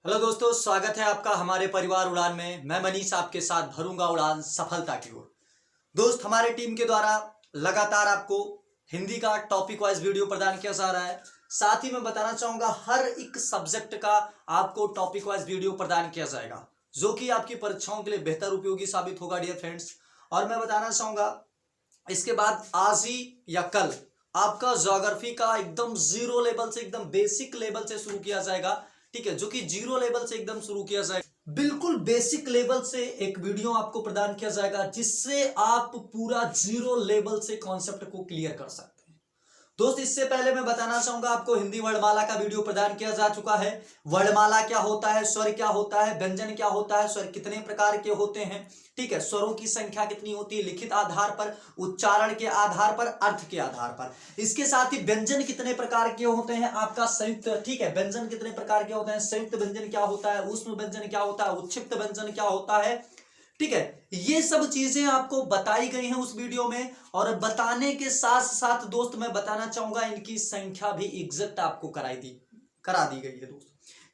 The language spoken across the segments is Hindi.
हेलो दोस्तों, स्वागत है आपका हमारे परिवार उड़ान में। मैं मनीष आपके साथ भरूंगा उड़ान सफलता की ओर। दोस्त, हमारे टीम के द्वारा लगातार आपको हिंदी का टॉपिक वाइज वीडियो प्रदान किया जा रहा है। साथ ही मैं बताना चाहूंगा हर एक सब्जेक्ट का आपको टॉपिक वाइज वीडियो प्रदान किया जाएगा, जो कि आपकी परीक्षाओं के लिए बेहतर उपयोगी साबित होगा डियर फ्रेंड्स। और मैं बताना चाहूंगा इसके बाद आज ही या कल आपका ज्योग्राफी का एकदम जीरो लेवल से, एकदम बेसिक लेवल से शुरू किया जाएगा। ठीक है, जो कि जीरो लेवल से एकदम शुरू किया जाएगा। बिल्कुल बेसिक लेवल से एक वीडियो आपको प्रदान किया जाएगा, जिससे आप पूरा जीरो लेवल से कॉन्सेप्ट को क्लियर कर सकते हैं। दोस्त, इससे पहले मैं बताना चाहूंगा आपको हिंदी वर्णमाला का वीडियो प्रदान किया जा चुका है। वर्णमाला क्या होता है, स्वर क्या होता है, व्यंजन क्या होता है, स्वर कितने प्रकार के होते हैं, ठीक है, स्वरों की संख्या कितनी होती है, लिखित आधार पर, उच्चारण के आधार पर, अर्थ के आधार पर। इसके साथ ही व्यंजन कितने प्रकार के होते हैं, आपका संयुक्त, ठीक है, व्यंजन कितने प्रकार के होते हैं, संयुक्त व्यंजन क्या होता है, ऊष्म व्यंजन क्या होता है, उच्छिष्ट व्यंजन क्या होता है, ठीक है, ये सब चीजें आपको बताई गई हैं उस वीडियो में। और बताने के साथ साथ दोस्त मैं बताना चाहूंगा इनकी संख्या भी एग्जैक्ट आपको करा दी गई है दोस्त।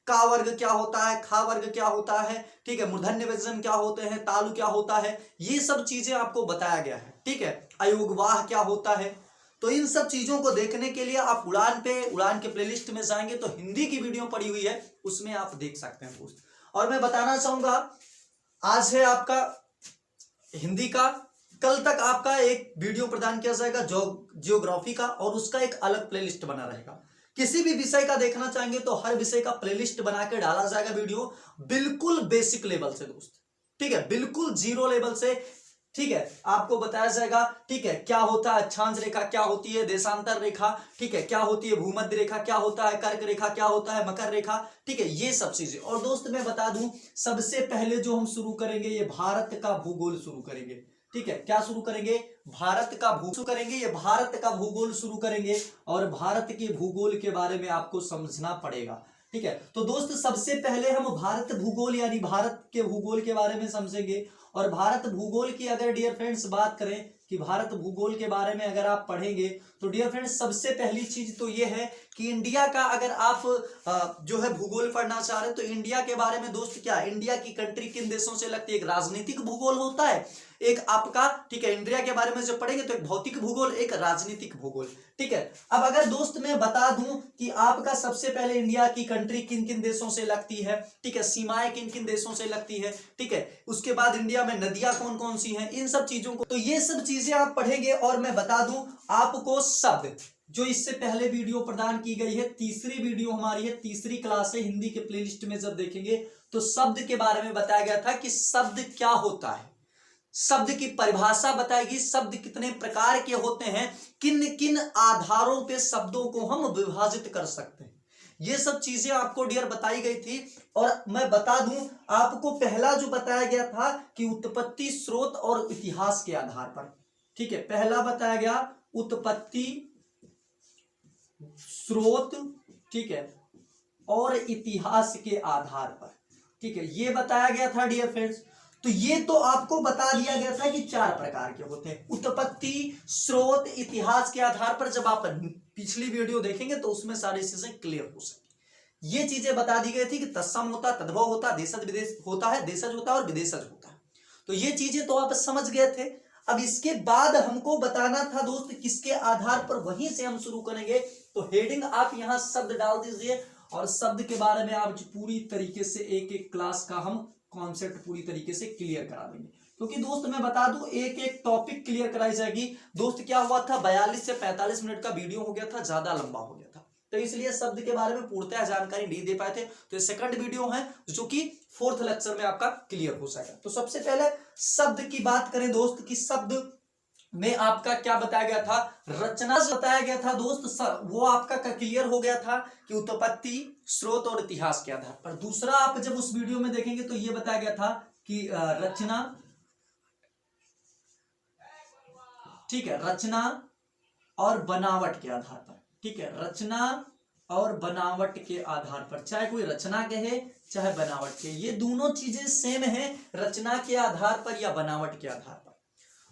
का वर्ग क्या होता है, खा वर्ग क्या होता है, ठीक है, मूर्धन्य व्यंजन क्या होते हैं, तालु क्या होता है, ये सब चीजें आपको बताया गया है। ठीक है, अयोगवाह क्या होता है। तो इन सब चीजों को देखने के लिए आप उड़ान के प्लेलिस्ट में जाएंगे तो हिंदी की वीडियो पड़ी हुई है, उसमें आप देख सकते हैं दोस्त। और मैं बताना चाहूंगा आज है आपका हिंदी का, कल तक आपका एक वीडियो प्रदान किया जाएगा जियोग्राफी का, और उसका एक अलग प्लेलिस्ट बना रहेगा। किसी भी विषय का देखना चाहेंगे तो हर विषय का प्लेलिस्ट बना के डाला जाएगा वीडियो, बिल्कुल बेसिक लेवल से दोस्त। ठीक है, बिल्कुल जीरो लेवल से, ठीक है, आपको बताया जाएगा। ठीक है, क्या होता है अक्षांश रेखा, क्या होती है देशांतर रेखा, ठीक है, क्या होती है भूमध्य रेखा, क्या होता है कर्क रेखा, क्या होता है मकर रेखा, ठीक है, ये सब चीजें। और दोस्त मैं बता दूं, सबसे पहले जो हम शुरू करेंगे ये भारत का भूगोल शुरू करेंगे। ठीक है, क्या शुरू करेंगे, भारत का भूगोल करेंगे, ये भारत का भूगोल शुरू करेंगे। और भारत के भूगोल के बारे में आपको समझना पड़ेगा। ठीक है, तो दोस्त सबसे पहले हम भारत भूगोल यानी भारत के भूगोल के बारे में समझेंगे। और भारत भूगोल की अगर डियर फ्रेंड्स बात करें कि भारत भूगोल के बारे में अगर आप पढ़ेंगे तो डियर फ्रेंड्स सबसे पहली चीज तो ये है कि इंडिया का अगर आप जो है भूगोल पढ़ना चाह रहे हैं तो इंडिया के बारे में दोस्त क्या, इंडिया की कंट्री किन देशों से लगती है, एक राजनीतिक भूगोल होता है, एक आपका, ठीक है, इंडिया के बारे में जब पढ़ेंगे तो एक भौतिक भूगोल, एक राजनीतिक भूगोल। ठीक है, अब अगर दोस्त मैं बता दूं कि आपका सबसे पहले इंडिया की कंट्री किन किन देशों से लगती है, ठीक है, सीमाएं किन किन देशों से लगती है, ठीक है, उसके बाद इंडिया में नदियां कौन कौन सी हैं, इन सब चीजों को, तो ये सब चीजें आप पढ़ेंगे। और मैं बता दूं आपको शब्द जो इससे पहले वीडियो प्रदान की गई है, तीसरी वीडियो हमारी है, तीसरी क्लास है हिंदी के प्लेलिस्ट में जब देखेंगे तो शब्द के बारे में बताया गया था कि शब्द क्या होता है, शब्द की परिभाषा बताएगी, शब्द कितने प्रकार के होते हैं, किन किन आधारों पे शब्दों को हम विभाजित कर सकते हैं, ये सब चीजें आपको डियर बताई गई थी। और मैं बता दूं आपको पहला जो बताया गया था कि उत्पत्ति, स्रोत और इतिहास के आधार पर, ठीक है, पहला बताया गया उत्पत्ति, स्रोत, ठीक है, और इतिहास के आधार पर, ठीक है, ये बताया गया था डियर फ्रेंड्स। तो ये तो आपको बता दिया गया था कि चार प्रकार के होते हैं, उत्पत्ति, स्रोत, इतिहास के आधार पर। जब आप पिछली वीडियो देखेंगे तो उसमें सारी चीजें क्लियर हो सकेंगी। ये चीजें बता दी गई थी कि तत्सम होता, तद्भव होता, देशज विदेश होता है, देशज होता है और विदेशज होता है। तो ये चीजें तो आप समझ गए थे। अब इसके बाद हमको बताना था दोस्त किसके आधार पर, वहीं से हम शुरू करेंगे। तो हेडिंग आप यहां शब्द डाल दीजिए और शब्द के बारे में आप पूरी तरीके से एक एक क्लास का हम कॉन्सेप्ट पूरी तरीके से क्लियर करा देंगे। क्योंकि दोस्त मैं बता दूं एक एक टॉपिक क्लियर कराई जाएगी। दोस्त क्या हुआ था, 42 से 45 मिनट का वीडियो हो गया था, ज्यादा लंबा हो गया था, तो इसलिए शब्द के बारे में पूर्णतः जानकारी नहीं दे पाए थे। तो ये सेकंड वीडियो है जो कि फोर्थ लेक्चर में आपका क्लियर हो जाएगा। तो सबसे पहले शब्द की बात करें दोस्त कि शब्द में आपका क्या बताया गया था, रचना बताया गया था दोस्त, वो आपका क्लियर हो गया था कि उत्पत्ति, स्रोत और इतिहास के आधार पर। दूसरा आप जब उस वीडियो में देखेंगे तो ये बताया गया था कि रचना, ठीक है, रचना और बनावट के आधार पर, ठीक है, रचना और बनावट के आधार पर, चाहे कोई रचना कहे चाहे बनावट के, ये दोनों चीजें सेम है, रचना के आधार पर या बनावट के आधार पर।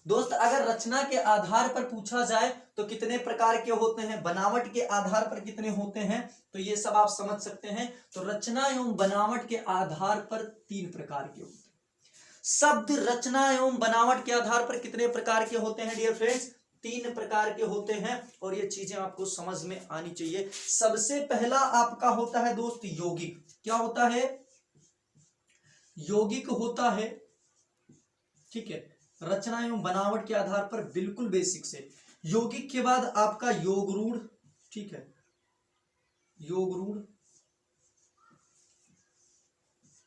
दोस्त अगर रचना के आधार पर पूछा जाए तो कितने प्रकार के होते हैं, बनावट के आधार पर कितने होते हैं, तो ये सब आप समझ सकते हैं। तो रचना एवं बनावट के आधार पर 3 प्रकार के होते हैं। शब्द रचना एवं बनावट के आधार पर कितने प्रकार के होते हैं डियर फ्रेंड्स, 3 प्रकार के होते हैं। और ये चीजें आपको समझ में आनी चाहिए। सबसे पहला आपका होता है दोस्त यौगिक। क्या होता है, यौगिक होता है, ठीक है, रचना एवं बनावट के आधार पर बिल्कुल बेसिक से। यौगिक के बाद आपका योग रूढ़, ठीक है, योग रूढ़,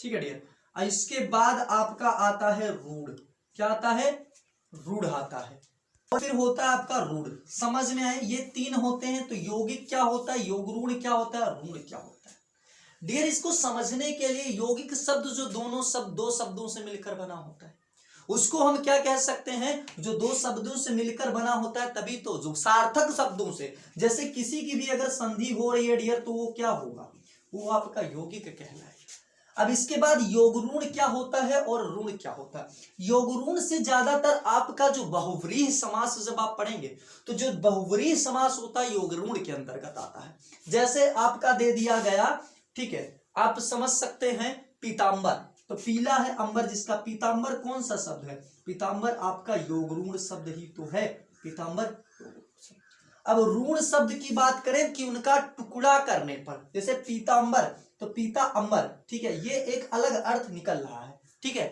ठीक है डियर। इसके बाद आपका आता है रूढ़। क्या आता है, रूढ़ आता है। और फिर होता है आपका रूढ़। समझ में आए, ये 3 होते हैं। तो यौगिक क्या होता है, योग रूढ़ क्या होता है, रूढ़ क्या होता है डियर। इसको समझने के लिए यौगिक शब्द जो दोनों शब्द 2 शब्दों से मिलकर बना होता है, उसको हम क्या कह सकते हैं, जो 2 शब्दों से मिलकर बना होता है। तभी तो जो सार्थक शब्दों से, जैसे किसी की भी अगर संधि हो रही है डियर, तो वो क्या होगा, वो आपका यौगिक कहलाएगा। अब इसके बाद योग ऋण क्या होता है और ऋण क्या होता है। योग ऋण से ज्यादातर आपका जो बहुव्रीहि समास जब आप पढ़ेंगे, तो जो बहुव्रीहि समास होता है योग ऋण के अंतर्गत आता है। जैसे आपका दे दिया गया, ठीक है, आप समझ सकते हैं पीतांबर, तो पीला है अंबर जिसका, पीतांबर कौन सा शब्द है, पीतांबर आपका योग ऋण शब्द ही तो है, पीतांबर। अब ऋण शब्द की बात करें कि उनका टुकड़ा करने पर, जैसे पीतांबर तो पीता अंबर, ठीक है, ये एक अलग अर्थ निकल रहा है, ठीक है।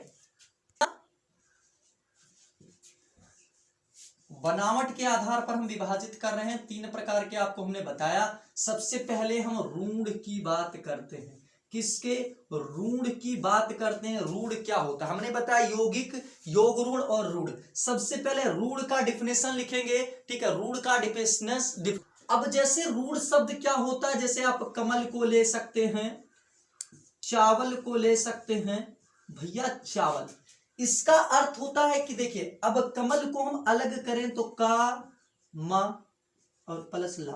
बनावट के आधार पर हम विभाजित कर रहे हैं, 3 प्रकार के आपको हमने बताया। सबसे पहले हम ऋण की बात करते हैं। किसके, ऋण की बात करते हैं। ऋण क्या होता है, हमने बताया यौगिक, योग ऋण और ऋण। सबसे पहले ऋण का डिफिनेशन लिखेंगे, ठीक है, ऋण का डिफिनेशन। अब जैसे ऋण शब्द क्या होता है, जैसे आप कमल को ले सकते हैं, चावल को ले सकते हैं, भैया चावल, इसका अर्थ होता है कि देखिए, अब कमल को हम अलग करें तो का, म और प्लस ला,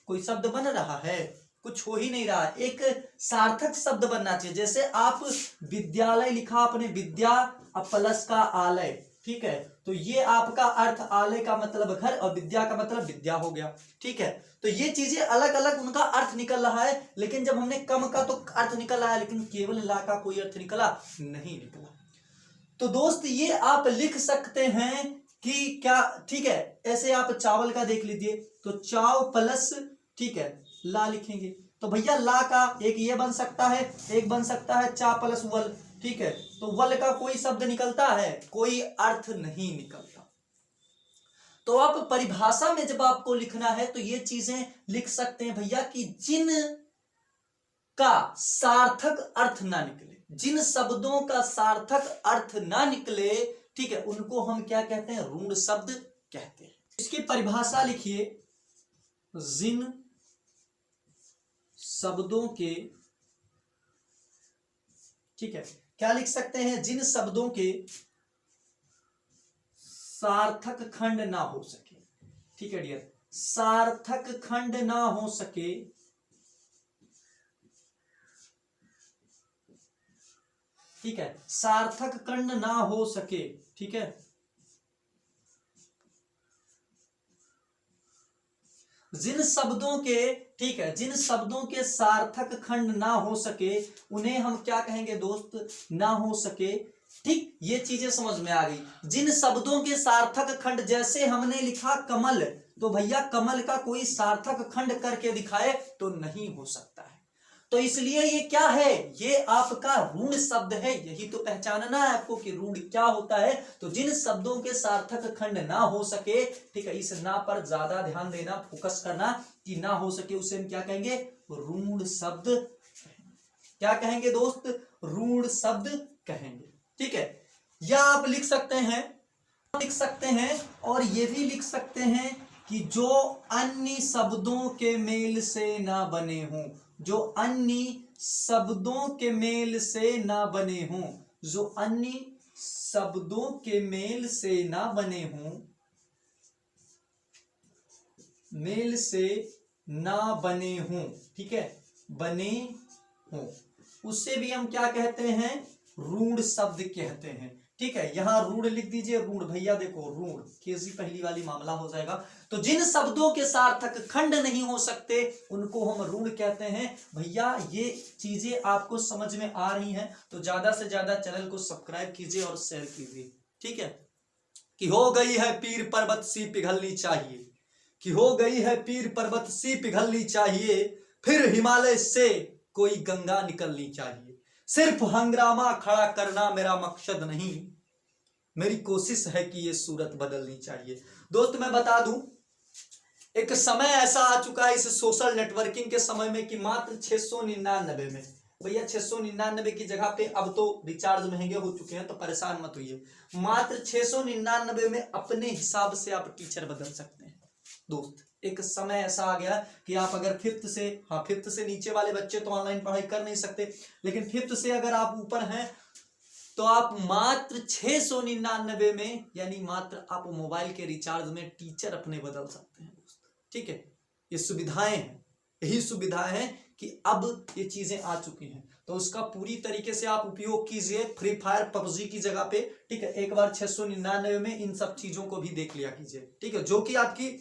कोई शब्द बन रहा है, कुछ हो ही नहीं रहा है, एक सार्थक शब्द बनना चाहिए। जैसे आप विद्यालय लिखा आपने, विद्या प्लस का आलय, ठीक है, तो ये आपका अर्थ, आलय का मतलब घर और विद्या का मतलब विद्या हो गया, ठीक है। तो ये चीजें अलग अलग उनका अर्थ निकल रहा है, लेकिन जब हमने कम का तो अर्थ निकल रहा है, लेकिन केवल ला का कोई अर्थ निकला नहीं निकला। तो दोस्त ये आप लिख सकते हैं कि क्या, ठीक है, ऐसे आप चावल का देख लीजिए, तो चाव प्लस, ठीक है, ला लिखेंगे, तो भैया ला का एक ये बन सकता है, एक बन सकता है चा प्लस वल, ठीक है, तो वल का कोई शब्द निकलता है, कोई अर्थ नहीं निकलता। तो आप परिभाषा में जब आपको लिखना है तो ये चीजें लिख सकते हैं भैया कि जिन का सार्थक अर्थ ना निकले, जिन शब्दों का सार्थक अर्थ ना निकले, ठीक है, उनको हम क्या कहते हैं, ऋण शब्द कहते हैं। इसकी परिभाषा लिखिए, जिन शब्दों के, ठीक है, क्या लिख सकते हैं, जिन शब्दों के सार्थक खंड ना हो सके, ठीक है डियर, सार्थक खंड ना हो सके, ठीक है, सार्थक खंड ना हो सके, ठीक है, जिन शब्दों के, ठीक है, जिन शब्दों के सार्थक खंड ना हो सके उन्हें हम क्या कहेंगे दोस्त, ना हो सके, ठीक। ये चीजें समझ में आ गई। जिन शब्दों के सार्थक खंड, जैसे हमने लिखा कमल, तो भैया कमल का कोई सार्थक खंड करके दिखाए तो नहीं हो सकता है, तो इसलिए ये क्या है, ये आपका ऋण शब्द है। यही तो पहचानना है आपको कि ऋण क्या होता है। तो जिन शब्दों के सार्थक खंड ना हो सके, ठीक है, इस ना पर ज्यादा ध्यान देना, फोकस करना कि ना हो सके, उसे हम क्या कहेंगे, ऋण शब्द। क्या कहेंगे दोस्त, ऋण शब्द कहेंगे, ठीक है। या आप लिख सकते हैं, लिख सकते हैं और ये भी लिख सकते हैं कि जो अन्य शब्दों के मेल से ना बने हों, जो अन्य शब्दों के मेल से ना बने हों, जो अन्य शब्दों के मेल से ना बने हों, मेल से ना बने हों, ठीक है, बने हों, उससे भी हम क्या कहते हैं, ऋण शब्द कहते हैं, ठीक है, यहाँ ऋण लिख दीजिए, ऋण भैया देखो ऋण केजी पहली वाली मामला हो जाएगा। तो जिन शब्दों के सार्थक खंड नहीं हो सकते उनको हम ऋण कहते हैं। भैया ये चीजें आपको समझ में आ रही हैं तो ज्यादा से ज्यादा चैनल को सब्सक्राइब कीजिए और शेयर कीजिए। ठीक है, कि हो गई है पीर पर्वत सी पिघलनी चाहिए, कि हो गई है पीर पर्वत सी पिघलनी चाहिए, फिर हिमालय से कोई गंगा निकलनी चाहिए। सिर्फ हंगामा खड़ा करना मेरा मकसद नहीं, मेरी कोशिश है कि ये सूरत बदलनी चाहिए। दोस्त मैं बता दूं, एक समय ऐसा आ चुका है इस सोशल नेटवर्किंग के समय में कि मात्र 699 में, भैया 699 की जगह पे अब तो रिचार्ज महंगे हो चुके हैं तो परेशान मत होइए, मात्र 699 में अपने हिसाब से आप टीचर बदल सकते हैं। दोस्त एक समय ऐसा आ गया कि आप अगर फिफ्थ से नीचे वाले बच्चे तो ऑनलाइन पढ़ाई कर नहीं सकते, लेकिन फिफ्थ से अगर आप ऊपर हैं तो आप मात्र 699 में, यानी मात्र आप मोबाइल के रिचार्ज में टीचर अपने बदल सकते हैं दोस्त। ठीक है, ये सुविधाएं हैं, यही सुविधाएं हैं कि अब ये चीजें आ चुकी हैं तो उसका पूरी तरीके से आप उपयोग कीजिए। फ्री फायर पबजी की जगह पे, ठीक है, एक बार 699 में इन सब चीजों को भी देख लिया कीजिए। ठीक है, जो कि आपकी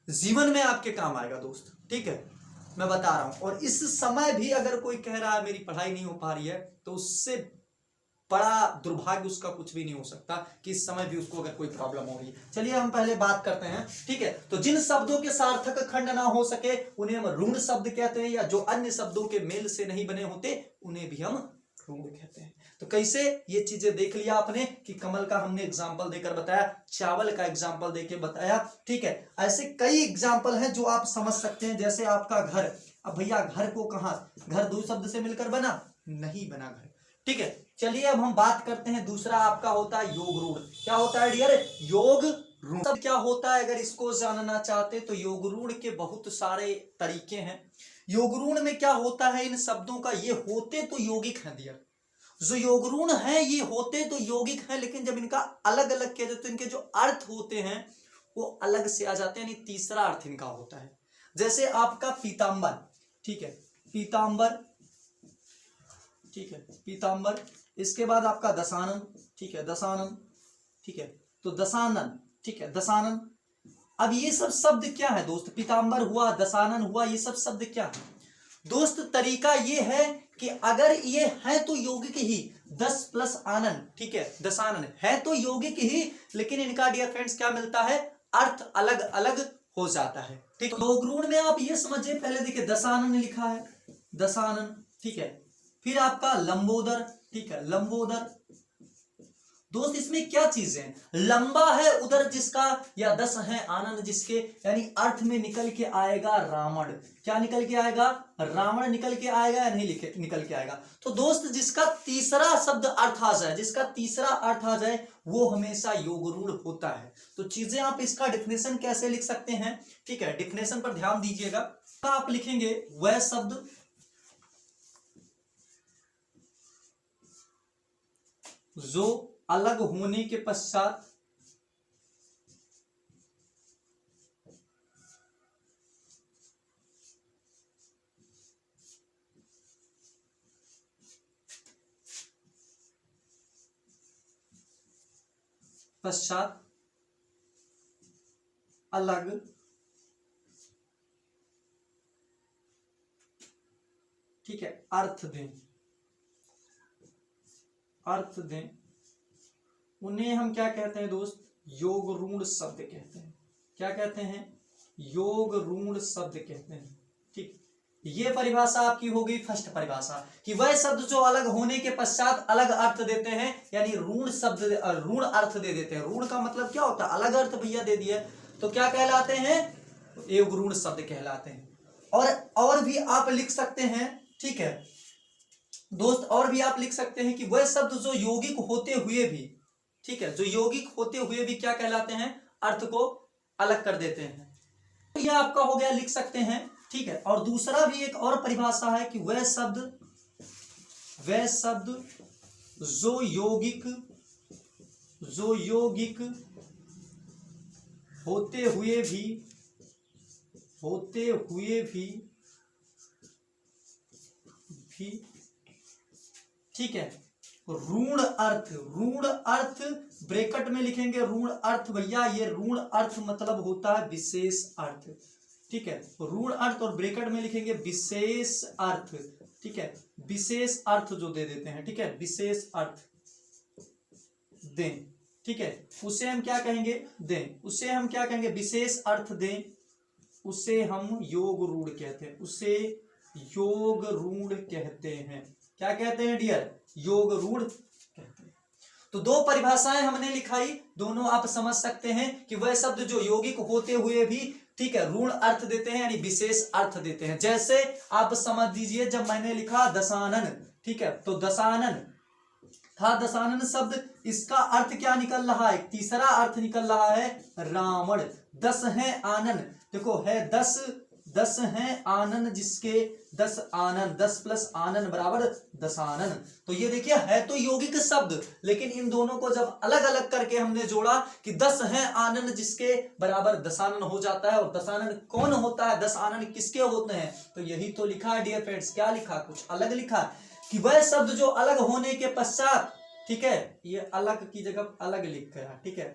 जीवन में आपके काम आएगा दोस्त। ठीक है, मैं बता रहा हूं। और इस समय भी अगर कोई कह रहा है मेरी पढ़ाई नहीं हो पा रही है तो उससे बड़ा दुर्भाग्य उसका कुछ भी नहीं हो सकता कि इस समय भी उसको अगर कोई प्रॉब्लम हो रही है। चलिए हम पहले बात करते हैं। ठीक है, तो जिन शब्दों के सार्थक खंड ना हो सके उन्हें हम ऋण शब्द कहते हैं, या जो अन्य शब्दों के मेल से नहीं बने होते उन्हें भी हम ऋण कहते हैं। तो कैसे ये चीजें देख लिया आपने कि कमल का हमने एग्जाम्पल देकर बताया, चावल का एग्जाम्पल देकर बताया। ठीक है, ऐसे कई एग्जाम्पल हैं जो आप समझ सकते हैं। जैसे आपका घर, अब भैया घर को कहां, घर दो शब्द से मिलकर बना नहीं बना घर। ठीक है, चलिए अब हम बात करते हैं। दूसरा आपका होता है योग ऋण। क्या होता है डियर? योग ऋण। सब क्या होता है अगर इसको जानना चाहते तो योग ऋण के बहुत सारे तरीके हैं। योग ऋण में क्या होता है, इन शब्दों का, ये होते तो यौगिक हैं डियर, जो योग ऋण है ये होते तो यौगिक हैं, लेकिन जब इनका अलग अलग किया जाए तो इनके जो अर्थ होते हैं वो अलग से आ जाते हैं, यानी तीसरा अर्थ इनका होता है। जैसे आपका पीतांबर, ठीक है, पीतांबर, ठीक है, पीतांबर। इसके बाद आपका दशानन, ठीक है, दशानन, ठीक है, तो दशानन, ठीक है, दशानन। अब ये सब शब्द क्या है दोस्त? पीतांबर हुआ, दशानन हुआ, ये सब शब्द क्या है दोस्त? तरीका ये है कि अगर ये है तो यौगिक ही, 10 प्लस आनन, ठीक है, दशानन है तो यौगिक ही, लेकिन इनका डियर फ्रेंड्स क्या मिलता है? अर्थ अलग अलग हो जाता है। ठीक है, योग ऋण में आप ये समझिए, पहले देखिए दशानन लिखा है, दशानन, ठीक है, फिर आपका लंबोदर, ठीक है, लंबोदर। दोस्त इसमें क्या चीज है? लंबा है उदर जिसका, या 10 है आनंद जिसके, यानी अर्थ में निकल के आएगा रावण। क्या निकल के आएगा? रावण निकल के आएगा या नहीं निकल के आएगा? तो दोस्त जिसका तीसरा शब्द अर्थ आ जाए, जिसका तीसरा अर्थ आ जाए वो हमेशा योग ऋण होता है। तो चीजें आप इसका डिफिनेशन कैसे लिख सकते हैं? ठीक है, डिफिनेशन पर ध्यान दीजिएगा। आप लिखेंगे वह शब्द जो अलग होने के पश्चात अलग ठीक है अर्थ दें, अर्थ दें, उन्हें हम क्या कहते हैं दोस्त? योग ऋण शब्द कहते हैं। क्या कहते हैं? योग ऋण शब्द कहते हैं। ठीक, ये परिभाषा आपकी हो गई फर्स्ट परिभाषा, कि वह शब्द जो अलग होने के पश्चात अलग अर्थ देते हैं, यानी ऋण शब्द, ऋण अर्थ दे देते हैं। ऋण का मतलब क्या होता है? अलग अर्थ भैया दे दिया, तो क्या कहलाते हैं? योग ऋण शब्द कहलाते हैं। और भी आप लिख सकते हैं, ठीक है दोस्त, और भी आप लिख सकते हैं कि वह शब्द जो यौगिक होते हुए भी, ठीक है, जो यौगिक होते हुए भी क्या कहलाते हैं? अर्थ को अलग कर देते हैं। तो यह आपका हो गया, लिख सकते हैं। ठीक है, और दूसरा भी एक और परिभाषा है कि वह शब्द जो यौगिक होते हुए भी ठीक है ऋण अर्थ, ऋण अर्थ ब्रैकेट में लिखेंगे ऋण अर्थ भैया, ये ऋण अर्थ मतलब होता है विशेष अर्थ, ठीक है। ऋण अर्थ और ब्रैकेट में लिखेंगे विशेष अर्थ, ठीक है। विशेष अर्थ जो दे देते हैं, ठीक है, विशेष अर्थ दें, ठीक है, उसे हम क्या कहेंगे, दें, उसे हम क्या कहेंगे, विशेष अर्थ दें, उसे हम योग ऋण कहते हैं, उसे योग ऋण कहते हैं। क्या कहते हैं डियर, योग ऋण कहते हैं। तो दो परिभाषाएं हमने लिखाई, दोनों आप समझ सकते हैं कि वह शब्द जो यौगिक होते हुए भी, ठीक है, ऋण अर्थ देते हैं यानी विशेष अर्थ देते हैं। जैसे आप समझ दीजिए, जब मैंने लिखा दशानन, ठीक है, तो दशानन था, दशानन शब्द, इसका अर्थ क्या निकल रहा है, तीसरा अर्थ निकल रहा है रावण। 10 है आनन, देखो है 10, 10 है आनन, जिसके 10 आनन, 10 प्लस आनन बराबर दशानन। तो ये देखिए है तो यौगिक शब्द, लेकिन इन दोनों को जब अलग अलग करके हमने जोड़ा कि 10 है आनन जिसके बराबर दशानन हो जाता है। और दशानन कौन होता है, 10 आनन किसके होते हैं, तो यही तो लिखा है डियर फ्रेंड्स। क्या लिखा, कुछ अलग लिखा कि वह शब्द जो अलग होने के पश्चात, ठीक है, ये अलग की जगह अलग लिख गया, ठीक है,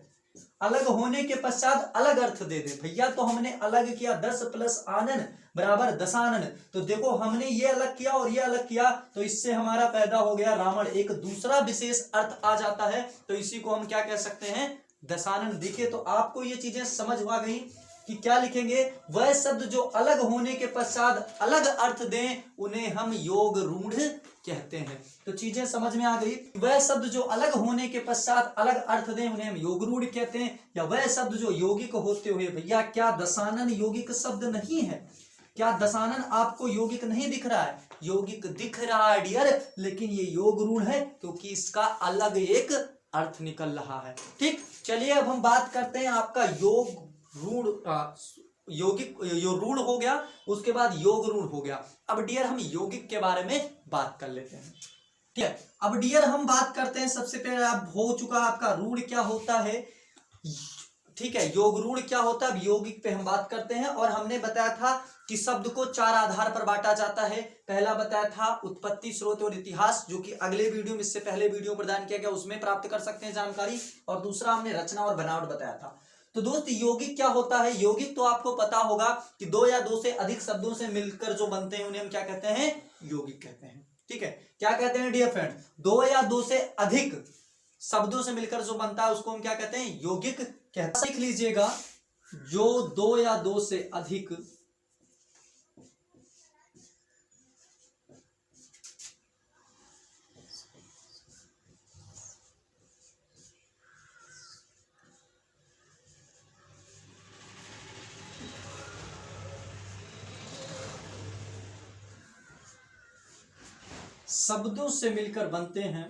अलग होने के पश्चात अलग अर्थ दे दे भैया। तो हमने अलग किया 10 प्लस आनन बराबर दशानन, तो देखो हमने ये अलग किया और ये अलग किया, तो इससे हमारा पैदा हो गया रावण, एक दूसरा विशेष अर्थ आ जाता है। तो इसी को हम क्या कह सकते हैं, दशानन। देखिए तो आपको ये चीजें समझ आ गई कि क्या लिखेंगे, वह शब्द जो अलग होने के पश्चात अलग अर्थ दें उन्हें हम योग ऋण कहते हैं। तो चीजें समझ में आ गई, वह शब्द जो अलग होने के पश्चात अलग अर्थ दें उन्हें हम योग ऋण कहते हैं। या वह शब्द जो यौगिक होते हुए, भैया क्या दशानन यौगिक शब्द नहीं है, क्या दशानन आपको यौगिक नहीं दिख रहा है, यौगिक दिख रहा है डियर, लेकिन ये योग ऋण है क्योंकि इसका अलग एक अर्थ निकल रहा है। ठीक, चलिए अब हम बात करते हैं आपका योग ऋण, यौगिक ऋण हो गया, उसके बाद योग ऋण हो गया। अब डियर हम यौगिक के बारे में बात कर लेते हैं, ठीक है। अब डियर हम बात करते हैं, सबसे पहले अब हो चुका आपका ऋण क्या होता है, ठीक है, योग ऋण क्या होता है। अब यौगिक पे हम बात करते हैं, और हमने बताया था कि शब्द को 4 आधार पर बांटा जाता है। पहला बताया था उत्पत्ति, स्रोत और इतिहास, जो कि अगले वीडियो में, इससे पहले वीडियो प्रदान किया गया, उसमें प्राप्त कर सकते हैं जानकारी। और दूसरा हमने रचना और बनावट बताया था। तो दोस्त यौगिक क्या होता है, यौगिक तो आपको पता होगा कि 2 या 2 से अधिक शब्दों से मिलकर जो बनते हैं उन्हें हम क्या कहते हैं, यौगिक कहते हैं, ठीक है। क्या कहते हैं डियर फ्रेंड, 2 या 2 से अधिक शब्दों से मिलकर जो बनता है उसको हम क्या कहते हैं, यौगिक कहते हैं। सीख लीजिएगा, जो 2 या 2 से अधिक शब्दों से मिलकर बनते हैं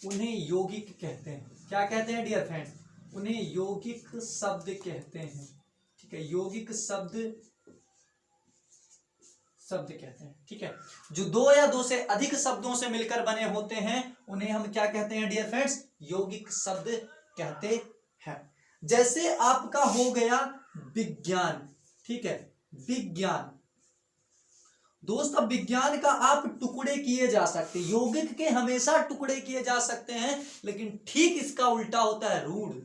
उन्हें यौगिक कहते हैं। क्या कहते हैं डियर फ्रेंड, उन्हें यौगिक शब्द कहते हैं, ठीक है, यौगिक शब्द कहते हैं, ठीक है। जो 2 या 2 से अधिक शब्दों से मिलकर बने होते हैं उन्हें हम क्या कहते हैं डियर फ्रेंड्स, यौगिक शब्द कहते हैं। जैसे आपका हो गया विज्ञान, ठीक है, विज्ञान। दोस्त अब विज्ञान का आप टुकड़े किए जा सकते हैं, यौगिक के हमेशा टुकड़े किए जा सकते हैं, लेकिन ठीक इसका उल्टा होता है ऋण।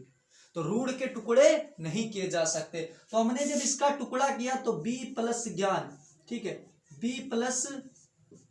तो ऋण के टुकड़े नहीं किए जा सकते। तो हमने जब इसका टुकड़ा किया तो बी प्लस ज्ञान, ठीक है, बी प्लस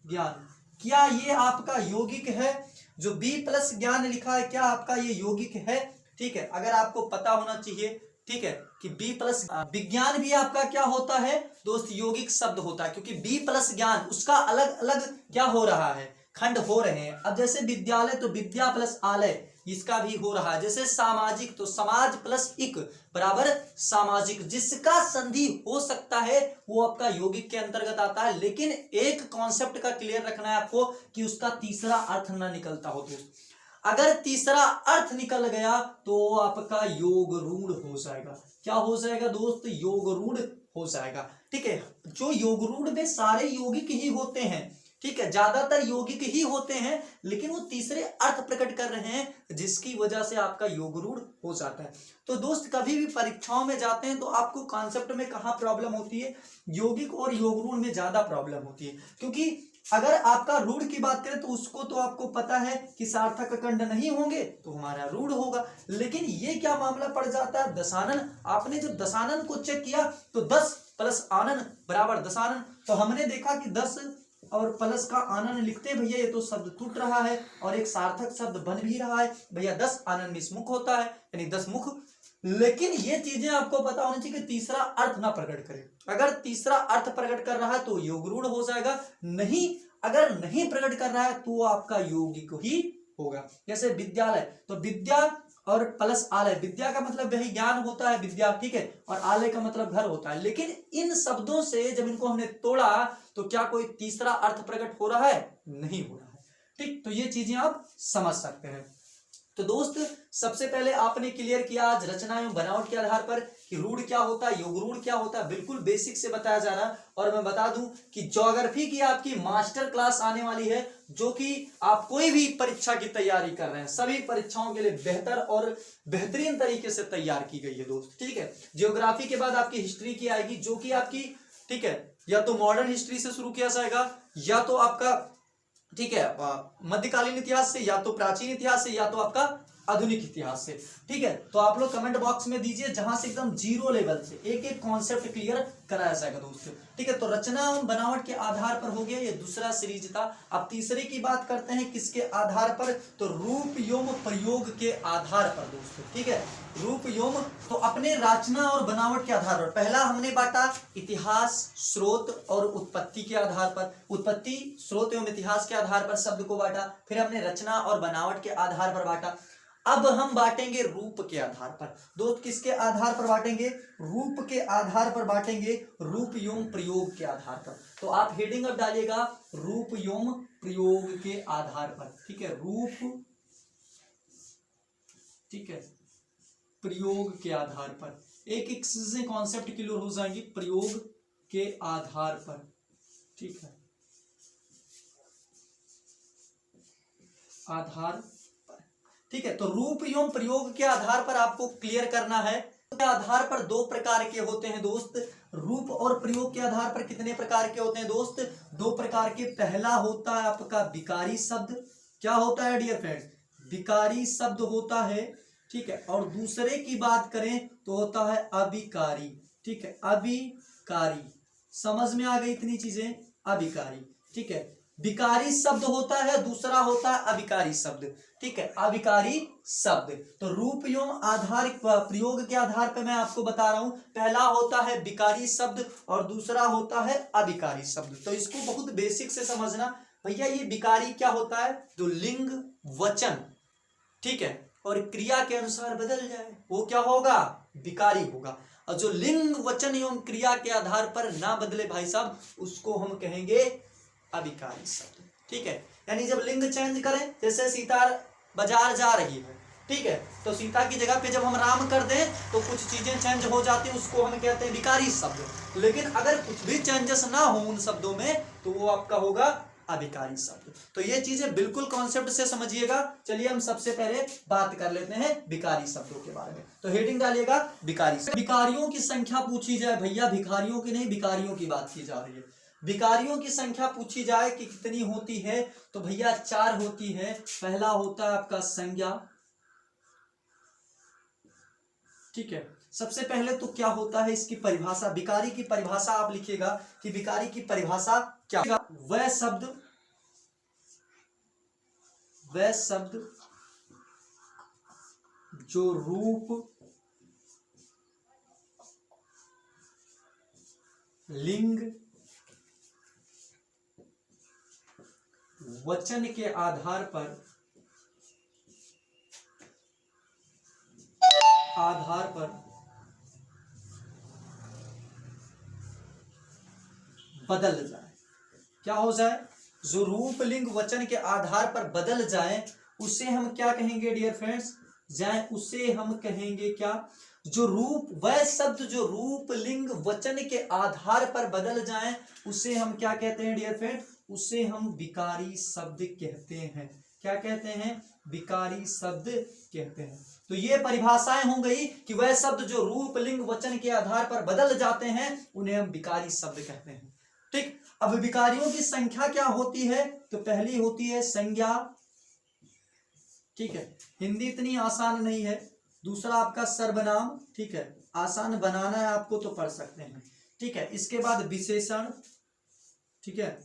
ज्ञान, क्या ये आपका यौगिक है। जो बी प्लस ज्ञान लिखा है, क्या आपका ये यौगिक है, ठीक है। अगर आपको पता होना चाहिए, ठीक है, कि बी प्लस विज्ञान भी आपका क्या होता है दोस्त, यौगिक शब्द होता है, क्योंकि बी प्लस ज्ञान उसका अलग अलग क्या हो रहा है, खंड हो रहे हैं। अब जैसे विद्यालय तो विद्या प्लस आलय, इसका भी हो रहा है। जैसे सामाजिक तो समाज प्लस इक बराबर सामाजिक, जिसका संधि हो सकता है वो आपका यौगिक के अंतर्गत आता है। लेकिन एक कॉन्सेप्ट का क्लियर रखना है आपको कि उसका तीसरा अर्थ ना निकलता हो। दोस्त अगर तीसरा अर्थ निकल गया तो आपका योग ऋण हो जाएगा। क्या हो जाएगा दोस्त, योग ऋण हो जाएगा। ठीक है, जो योग रूढ़ में सारे यौगिक ही होते हैं, ठीक है, ज्यादातर यौगिक ही होते हैं, लेकिन वो तीसरे अर्थ प्रकट कर रहे हैं जिसकी वजह से आपका योग रूढ़ हो जाता है। तो दोस्त कभी भी परीक्षाओं में जाते हैं तो आपको कॉन्सेप्ट में कहाँ प्रॉब्लम होती है, यौगिक और योग रूढ़ में ज्यादा प्रॉब्लम होती है। क्योंकि अगर आपका रूढ़ की बात करें तो उसको तो आपको पता है कि सार्थक खंड नहीं होंगे तो हमारा रूढ़ होगा, लेकिन ये क्या मामला पड़ जाता है, दशानन। आपने जब दशानन को चेक किया तो 10 प्लस आनन बराबर दशानन, तो हमने देखा कि 10 और प्लस का आनन लिखते हैं भैया, ये तो शब्द टूट रहा है और एक सार्थक शब्द बन भी रहा है भैया, 10 आनन में मुख होता है यानी 10 मुख। लेकिन ये चीजें आपको पता होनी चाहिए कि तीसरा अर्थ ना प्रकट करे। अगर तीसरा अर्थ प्रकट कर रहा है तो योग रूढ़ हो जाएगा, नहीं अगर नहीं प्रकट कर रहा है तो आपका यौगिक ही होगा। जैसे विद्यालय, तो विद्या और प्लस आलय, विद्या का मतलब वही ज्ञान होता है विद्या, ठीक है, और आलय का मतलब घर होता है। लेकिन इन शब्दों से जब इनको हमने तोड़ा तो क्या कोई तीसरा अर्थ प्रकट हो रहा है, नहीं हो रहा है। ठीक, तो ये चीजें आप समझ सकते हैं। तो दोस्त सबसे पहले आपने क्लियर किया आज रचना एवं बनावट के आधार पर कि रूढ़ क्या होता है, योग रूढ़ क्या होता है, बिल्कुल बेसिक से बताया जा रहा है। और मैं बता दूं कि ज्योग्राफी की आपकी मास्टर क्लास आने वाली है, जो कि आप कोई भी परीक्षा की तैयारी कर रहे हैं सभी परीक्षाओं के लिए बेहतर और बेहतरीन तरीके से तैयार की गई है दोस्त। ठीक है, ज्योग्राफी के बाद आपकी हिस्ट्री की आएगी, जो कि आपकी, ठीक है, या तो मॉडर्न हिस्ट्री से शुरू किया जाएगा या तो आपका, ठीक है, मध्यकालीन इतिहास से, या तो प्राचीन इतिहास से, या तो आपका आधुनिक इतिहास से। ठीक है, तो आप लोग कमेंट बॉक्स में दीजिए जहां से एकदम जीरो लेवल से एक एक कॉन्सेप्ट क्लियर कराया जाएगा दोस्तों। ठीक है, तो रचना एवं बनावट के आधार पर हो गया, ये दूसरा सीरीज था। अब तीसरे की बात करते हैं किसके आधार पर, तो रूप एवं प्रयोग के आधार पर दोस्तों। ठीक है, रूप एवं, तो अपने रचना और बनावट के आधार पर पहला हमने बांटा इतिहास, स्रोत और उत्पत्ति के आधार पर, उत्पत्ति, स्रोत एवं इतिहास के आधार पर शब्द को बांटा, फिर हमने रचना और बनावट के आधार पर बांटा। अब हम बांटेंगे रूप के आधार पर। दोस्त किसके आधार पर बांटेंगे, रूप के आधार पर बांटेंगे, रूप एवं प्रयोग के आधार पर। तो आप हेडिंग अब डालिएगा रूप एवं प्रयोग के आधार पर। ठीक है, रूप, ठीक है, प्रयोग के आधार पर एक एक चीजें कॉन्सेप्ट क्लियर हो जाएंगी प्रयोग के आधार पर। ठीक है, आधार पर। ठीक है, तो रूप एवं प्रयोग के आधार पर आपको क्लियर करना है। के आधार पर दो प्रकार के होते हैं दोस्त, रूप और प्रयोग के आधार पर कितने प्रकार के होते हैं दोस्त, दो प्रकार के। पहला होता है आपका विकारी शब्द, क्या होता है डियर फ्रेंड्स, विकारी शब्द होता है। ठीक है, और दूसरे की बात करें तो होता है अविकारी। ठीक है, अविकारी, समझ में आ गई इतनी चीजें, अविकारी। ठीक है, विकारी शब्द होता है, दूसरा होता है अविकारी शब्द। ठीक है, अविकारी शब्द। तो रूप एवं आधार प्रयोग के आधार पर मैं आपको बता रहा हूं, पहला होता है विकारी शब्द और दूसरा होता है अविकारी शब्द। तो इसको बहुत बेसिक से समझना भैया। ये विकारी क्या होता है, जो लिंग, वचन, ठीक है, और क्रिया के अनुसार बदल जाए वो क्या होगा, विकारी होगा। और जो लिंग, वचन एवं क्रिया के आधार पर ना बदले भाई साहब, उसको हम कहेंगे अविकारी शब्द। ठीक है, यानी जब लिंग चेंज करें, जैसे सीता बाजार जा रही है, ठीक है, तो सीता की जगह पे जब हम राम कर दें तो कुछ चीजें चेंज हो जाती हैं, उसको हम कहते हैं विकारी शब्द। लेकिन अगर कुछ भी चेंजेस ना हो उन शब्दों में तो वो आपका होगा अविकारी शब्द। तो ये चीजें बिल्कुल कॉन्सेप्ट से समझिएगा। चलिए हम सबसे पहले बात कर लेते हैं विकारी शब्दों के बारे में। तो हेडिंग डालिएगा विकारी। विकारियों की संख्या पूछी जाए भैया, भिखारियों की नहीं, विकारियों की बात की जा रही है। विकारियों की संख्या पूछी जाए कि कितनी होती है, तो भैया 4 होती है। पहला होता है आपका संज्ञा। ठीक है, सबसे पहले तो क्या होता है इसकी परिभाषा, विकारी की परिभाषा आप लिखिएगा कि विकारी की परिभाषा क्या, वह शब्द जो रूप, लिंग, वचन के आधार पर बदल जाए। क्या हो जाए, जो रूप, लिंग, वचन के आधार पर बदल जाए उसे हम क्या कहेंगे डियर फ्रेंड्स, जाए उसे हम कहेंगे क्या, जो रूप, वह शब्द जो रूप लिंग वचन के आधार पर बदल जाएं उसे हम क्या कहते हैं डियर फ्रेंड? उसे हम विकारी शब्द कहते हैं। क्या कहते हैं? विकारी शब्द कहते हैं। तो ये परिभाषाएं हो गई कि वह शब्द जो रूप लिंग वचन के आधार पर बदल जाते हैं उन्हें हम विकारी शब्द कहते हैं। ठीक, अब विकारियों की संख्या क्या होती है? तो पहली होती है संज्ञा। ठीक है, हिंदी इतनी आसान नहीं है। दूसरा आपका सर्वनाम। ठीक है, आसान बनाना है आपको तो पढ़ सकते हैं। ठीक है, इसके बाद विशेषण। ठीक है,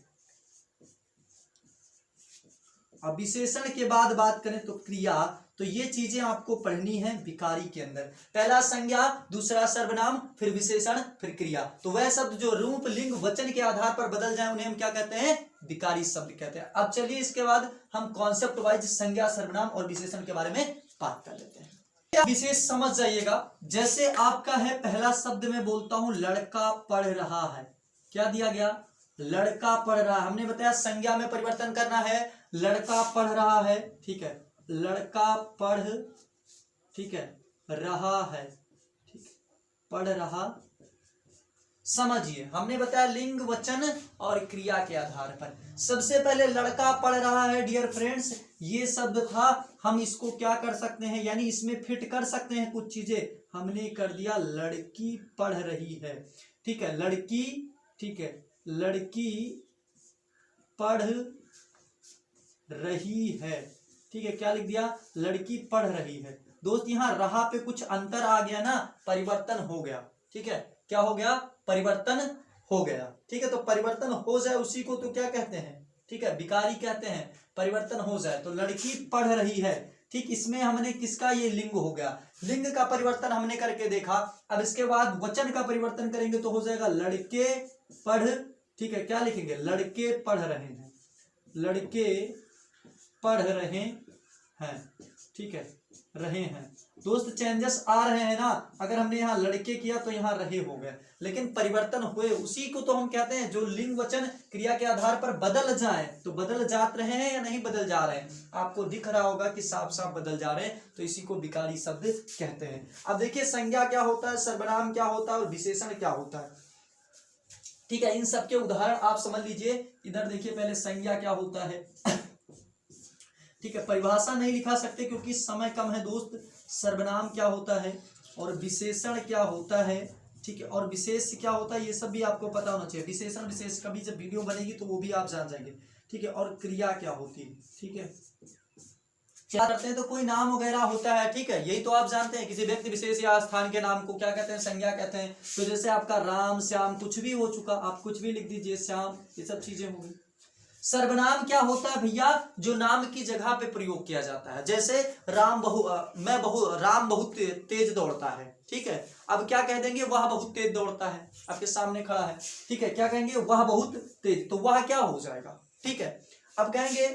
अब विशेषण के बाद बात करें तो क्रिया। तो ये चीजें आपको पढ़नी है विकारी के अंदर। पहला संज्ञा, दूसरा सर्वनाम, फिर विशेषण, फिर क्रिया। तो वह शब्द जो रूप लिंग वचन के आधार पर बदल जाए उन्हें हम क्या कहते हैं? विकारी शब्द कहते हैं। अब चलिए इसके बाद हम कॉन्सेप्ट वाइज संज्ञा, सर्वनाम और विशेषण के बारे में बात कर लेते हैं। विशेष समझ जाइएगा। जैसे आपका है पहला शब्द में बोलता हूं लड़का पढ़ रहा है। क्या दिया गया? लड़का पढ़ रहा है। हमने बताया संज्ञा में परिवर्तन करना है। लड़का पढ़ रहा है। ठीक है, लड़का पढ़, ठीक है, रहा है। ठीक, पढ़ रहा। समझिए, हमने बताया लिंग वचन और क्रिया के आधार पर। सबसे पहले लड़का पढ़ रहा है डियर फ्रेंड्स, ये शब्द था। हम इसको क्या कर सकते हैं, यानी इसमें फिट कर सकते हैं कुछ चीजें। हमने कर दिया लड़की पढ़ रही है। ठीक है, लड़की, ठीक है, लड़की पढ़ रही है। ठीक है, क्या लिख दिया? लड़की पढ़ रही है। दोस्त यहाँ रहा पे कुछ अंतर आ गया ना, परिवर्तन हो गया। ठीक है, क्या हो गया? परिवर्तन हो गया। ठीक है, तो परिवर्तन हो जाए उसी को तो क्या कहते हैं? ठीक है, विकारी कहते हैं। परिवर्तन हो जाए तो लड़की पढ़ रही है। ठीक, इसमें हमने किसका? ये लिंग हो गया। लिंग का परिवर्तन हमने करके देखा। अब इसके बाद वचन का परिवर्तन करेंगे तो हो जाएगा लड़के पढ़। ठीक है, क्या लिखेंगे? लड़के पढ़ रहे हैं। लड़के पढ़ रहे हैं। ठीक है, रहे हैं। दोस्त चेंजेस आ रहे हैं ना। अगर हमने यहाँ लड़के किया तो यहाँ रहे हो गए, लेकिन परिवर्तन हुए उसी को तो हम कहते हैं जो लिंग वचन क्रिया के आधार पर बदल जाए। तो बदल जात रहे हैं या नहीं बदल जा रहे हैं? आपको दिख रहा होगा कि साफ साफ बदल जा रहे हैं, तो इसी को विकारी शब्द कहते हैं। अब देखिए संज्ञा क्या होता है, सर्वनाम क्या होता है और विशेषण क्या होता है। ठीक है, इन सब के उदाहरण आप समझ लीजिए। इधर देखिए, पहले संज्ञा क्या होता है। ठीक है, परिभाषा नहीं लिखा सकते क्योंकि समय कम है दोस्त। सर्वनाम क्या होता है और विशेषण क्या होता है। ठीक है, और विशेष क्या होता है ये सब भी आपको पता होना चाहिए। विशेषण विशेष कभी जब वीडियो बनेगी तो वो भी आप जान जाएंगे। ठीक है, और क्रिया क्या होती है। ठीक है, क्या करते हैं तो कोई नाम वगैरह होता है। ठीक है, यही तो आप जानते हैं। किसी व्यक्ति विशेष या स्थान के नाम को क्या कहते हैं? संज्ञा कहते हैं। तो जैसे आपका राम, श्याम, कुछ भी हो चुका, आप कुछ भी लिख दीजिए, श्याम, ये सब चीजें होंगी। सर्वनाम क्या होता है भैया? जो नाम की जगह पे प्रयोग किया जाता है। जैसे राम बहुत तेज दौड़ता है। ठीक है, अब क्या कह देंगे? वह बहुत तेज दौड़ता है। आपके सामने खड़ा है। ठीक है, क्या कहेंगे? वह बहुत तेज, तो वह क्या हो जाएगा? ठीक है, अब कहेंगे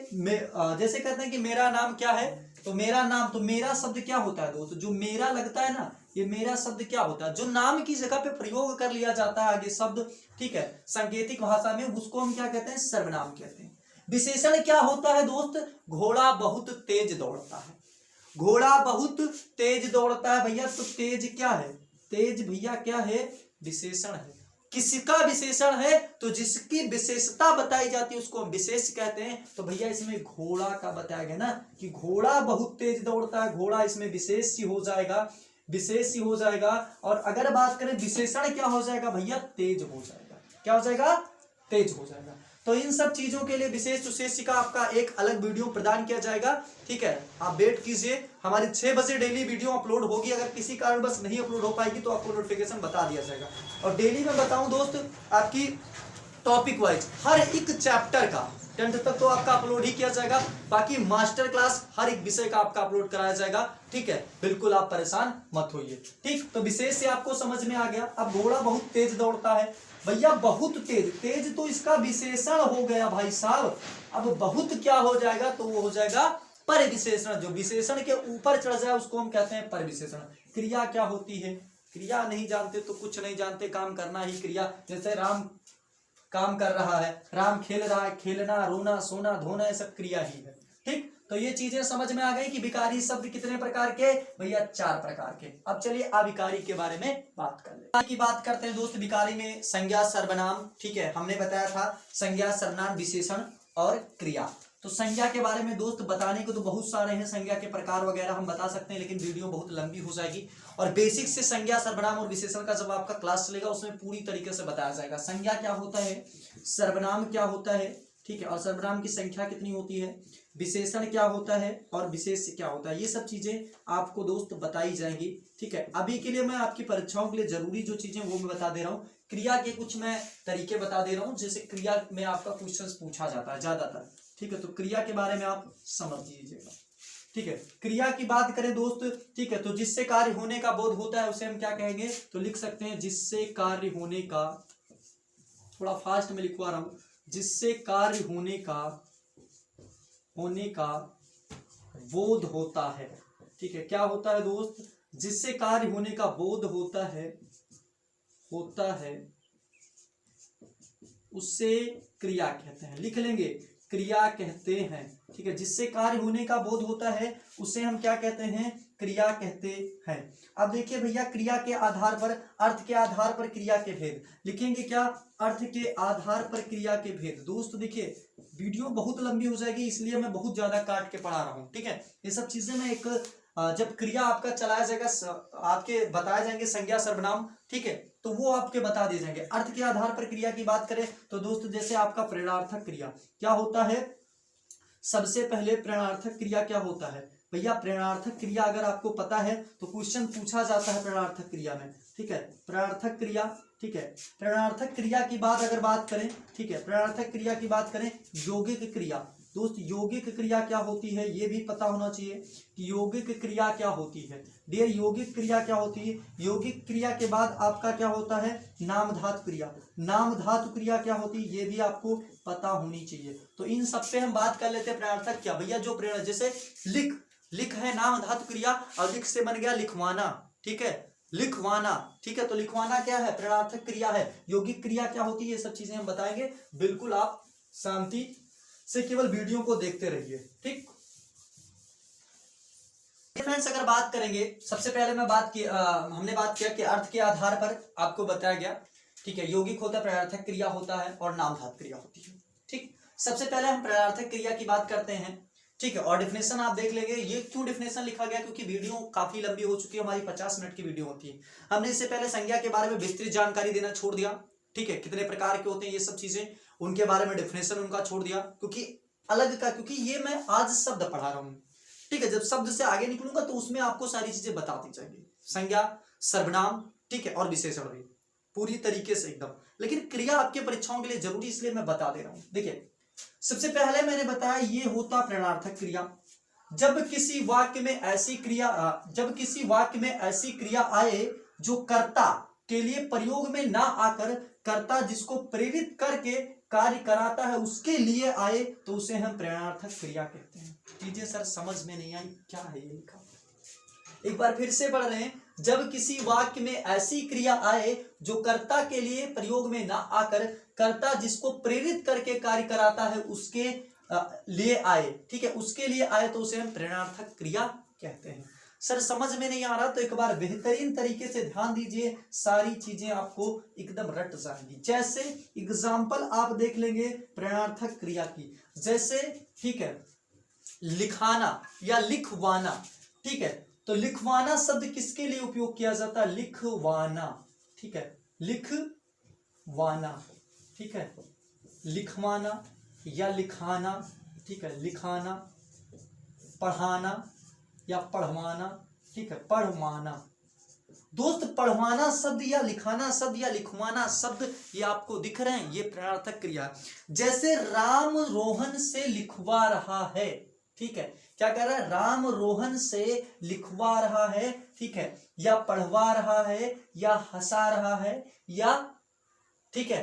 जैसे कहते हैं कि मेरा नाम क्या है, तो मेरा नाम, तो मेरा शब्द क्या होता है दोस्त? जो मेरा लगता है ना, ये मेरा शब्द क्या होता है? जो नाम की जगह पे प्रयोग कर लिया जाता है आगे शब्द। ठीक है, सांकेतिक भाषा में उसको हम क्या कहते हैं? सर्वनाम कहते हैं। विशेषण क्या होता है दोस्त? घोड़ा बहुत तेज दौड़ता है। घोड़ा बहुत तेज दौड़ता है भैया, तो तेज क्या है? तेज भैया क्या है? विशेषण है। किसका विशेषण है? तो जिसकी विशेषता बताई जाती है उसको हम विशेष कहते हैं। तो भैया इसमें घोड़ा का बताया गया ना कि घोड़ा बहुत तेज दौड़ता है। घोड़ा इसमें विशेष ही हो जाएगा, विशेष ही हो जाएगा। और अगर बात करें विशेषण क्या हो जाएगा भैया? तेज हो जाएगा। क्या हो जाएगा? तेज हो जाएगा। तो इन सब चीजों के लिए विशेष विशेष का आपका एक अलग वीडियो प्रदान किया जाएगा। ठीक है, आप वेट कीजिए, हमारी 6 बजे डेली वीडियो अपलोड होगी। अगर किसी कारण बस नहीं अपलोड हो पाएगी तो आपको नोटिफिकेशन बता दिया जाएगा। और डेली मैं बताऊं दोस्त, आपकी टॉपिक वाइज हर एक चैप्टर का 10th तक तो आपका अपलोड ही किया जाएगा। बाकी मास्टर क्लास हर एक विषय का आपका अपलोड कराया जाएगा। ठीक है, बिल्कुल आप परेशान मत होइए। ठीक, तो विशेष से आपको समझ में आ गया। अब घोड़ा बहुत तेज दौड़ता है भैया, बहुत तेज, तेज तो इसका विशेषण हो गया भाई साहब। अब बहुत क्या हो जाएगा? तो वो हो जाएगा पर विशेषण। जो विशेषण के ऊपर चढ़ जाए उसको हम कहते हैं पर विशेषण। क्रिया क्या होती है? क्रिया नहीं जानते तो कुछ नहीं जानते, काम करना ही क्रिया। जैसे राम काम कर रहा है, राम खेल रहा है, खेलना, रोना, सोना, धोना, ये सब क्रिया ही है। ठीक, तो ये चीजें समझ में आ गई कि विकारी शब्द कितने प्रकार के, भैया 4 प्रकार के। अब चलिए अविकारी के बारे में बात कर लेते हैं। की बात करते हैं दोस्त। विकारी में संज्ञा, सर्वनाम, ठीक है, हमने बताया था संज्ञा, सर्वनाम, विशेषण और क्रिया। तो संज्ञा के बारे में दोस्त बताने को तो बहुत सारे हैं, संज्ञा के प्रकार वगैरह हम बता सकते हैं, लेकिन वीडियो बहुत लंबी हो जाएगी। और बेसिक से संज्ञा, सर्वनाम और विशेषण का जब आपका क्लास चलेगा उसमें पूरी तरीके से बताया जाएगा। संज्ञा क्या होता है, सर्वनाम क्या होता है, ठीक है, और सर्वनाम की संख्या कितनी होती है, विशेषण क्या होता है और विशेष क्या होता है, ये सब चीजें आपको दोस्त बताई जाएंगी, ठीक है। अभी के लिए मैं आपकी परीक्षाओं के लिए जरूरी जो चीजें वो मैं बता दे रहा हूँ। क्रिया के कुछ मैं तरीके बता दे रहा हूँ, जैसे क्रिया में आपका क्वेश्चन पूछा जाता है ज्यादातर, ठीक है। तो क्रिया के बारे में आप समझ लीजिएगा, ठीक है। क्रिया की बात करें दोस्त, ठीक है, तो जिससे कार्य होने का बोध होता है उसे हम क्या कहेंगे, तो लिख सकते हैं जिससे कार्य होने का, थोड़ा फास्ट में लिखवा रहा हूं, जिससे कार्य होने का बोध होता है, ठीक है। क्या होता है दोस्त, जिससे कार्य होने का बोध होता है उससे क्रिया कहते हैं, लिख लेंगे, क्रिया कहते हैं, ठीक है। जिससे कार्य होने का बोध होता है उसे हम क्या कहते हैं, क्रिया कहते हैं। अब देखिए भैया, क्रिया के आधार पर, अर्थ के आधार पर क्रिया के भेद लिखेंगे, क्या, अर्थ के आधार पर क्रिया के भेद। दोस्त देखिए वीडियो बहुत लंबी हो जाएगी, इसलिए मैं बहुत ज्यादा काट के पढ़ा रहा हूँ, ठीक है। ये सब चीजें मैं एक जब क्रिया आपका चलाया जाएगा, आपके बताए जाएंगे संज्ञा, सर्वनाम, ठीक है, तो वो आपके बता दिए जाएंगे। अर्थ के आधार पर क्रिया की बात करें तो दोस्त जैसे आपका प्रेरणार्थक क्रिया क्या होता है, सबसे पहले प्रेरणार्थक क्रिया क्या होता है भैया, प्रेरणार्थक क्रिया अगर आपको पता है तो क्वेश्चन पूछा जाता है प्रेरणार्थक क्रिया में, ठीक है। प्रेरणार्थक क्रिया, ठीक है, प्रेरणार्थक क्रिया की बात अगर बात करें, ठीक है, प्रेरणार्थक क्रिया की बात करें, यौगिक क्रिया, दोस्त यौगिक क्रिया क्या होती है ये भी पता होना चाहिए कि यौगिक क्रिया क्या होती है। डियर, यौगिक क्रिया क्या होती है, यौगिक क्रिया के बाद आपका क्या होता है, नाम धातु क्रिया, नाम धातु क्रिया क्या होती है ये भी आपको पता होनी चाहिए। तो इन सब पे हम बात कर लेते हैं। प्रेरणार्थक क्या भैया, जो प्रेरणा, जैसे लिख है नाम धातु क्रिया, और लिख से बन गया लिखवाना, ठीक है, लिखवाना, ठीक है। तो लिखवाना क्या है, प्रेरणार्थक क्रिया है। यौगिक क्रिया क्या होती है ये सब चीजें हम बताएंगे, बिल्कुल आप शांति से केवल वीडियो को देखते रहिए, ठीक। फ्रेंड्स अगर बात करेंगे, सबसे पहले हमने बात किया कि अर्थ के आधार पर आपको बताया गया, ठीक है, यौगिक होता है, प्रेरणार्थक क्रिया होता है और नाम धातु क्रिया होती है, ठीक। सबसे पहले हम प्रेरणार्थक क्रिया की बात करते हैं, ठीक है, और डिफिनेशन आप देख लेंगे। ये क्यों डिफिनेशन लिखा गया, क्योंकि वीडियो काफी लंबी हो चुकी है, हमारी 50 मिनट की वीडियो होती है। हमने इससे पहले संज्ञा के बारे में विस्तृत जानकारी देना छोड़ दिया, ठीक है, कितने प्रकार के होते हैं ये सब चीजें, उनके बारे में डिफिनेशन उनका छोड़ दिया, क्योंकि क्योंकि ये मैं आज शब्द पढ़ा रहा हूं, ठीक है। जब शब्द से आगे निकलूंगा तो उसमें आपको सारी चीजें बता दी जाएंगी, संज्ञा, सर्वनाम, ठीक है, और विशेषण भी पूरी तरीके से एकदम। लेकिन क्रिया आपके परीक्षाओं के लिए जरूरी, इसलिए मैं बता दे रहा हूं। देखिए सबसे पहले मैंने बताया ये होता प्रेरणार्थक क्रिया। जब किसी वाक्य में ऐसी क्रिया आए जो कर्ता के लिए प्रयोग में ना आकर कर्ता जिसको प्रेरित करके कार्य कराता है उसके लिए आए, तो उसे हम प्रेरणार्थक क्रिया कहते हैं। चीजें सर समझ में नहीं आई, क्या है ये लिखा, एक बार फिर से पढ़ रहे हैं। जब किसी वाक्य में ऐसी क्रिया आए जो कर्ता के लिए प्रयोग में ना आकर कर्ता जिसको प्रेरित करके कार्य कराता है उसके लिए आए, ठीक है, उसके लिए आए, तो उसे हम प्रेरणार्थक क्रिया कहते हैं। सर समझ में नहीं आ रहा तो एक बार बेहतरीन तरीके से ध्यान दीजिए, सारी चीजें आपको एकदम रट जाएंगी। जैसे एग्जाम्पल आप देख लेंगे प्रेरणार्थक क्रिया की, जैसे, ठीक है, लिखाना या लिखवाना, ठीक है। तो लिखवाना शब्द किसके लिए उपयोग किया जाता है, लिखवाना, ठीक है, लिखवाना, ठीक है, लिखवाना या लिखाना, ठीक है, लिखाना, पढ़ाना या पढ़वाना, ठीक है, पढ़वाना। दोस्त पढ़वाना शब्द या लिखाना शब्द या लिखवाना शब्द ये आपको दिख रहे हैं, ये प्रेरणार्थक क्रिया। जैसे राम रोहन से लिखवा रहा है, ठीक है, क्या कह रहा है, राम रोहन से लिखवा रहा है, ठीक है, या पढ़वा रहा है या हंसा रहा है या, ठीक है।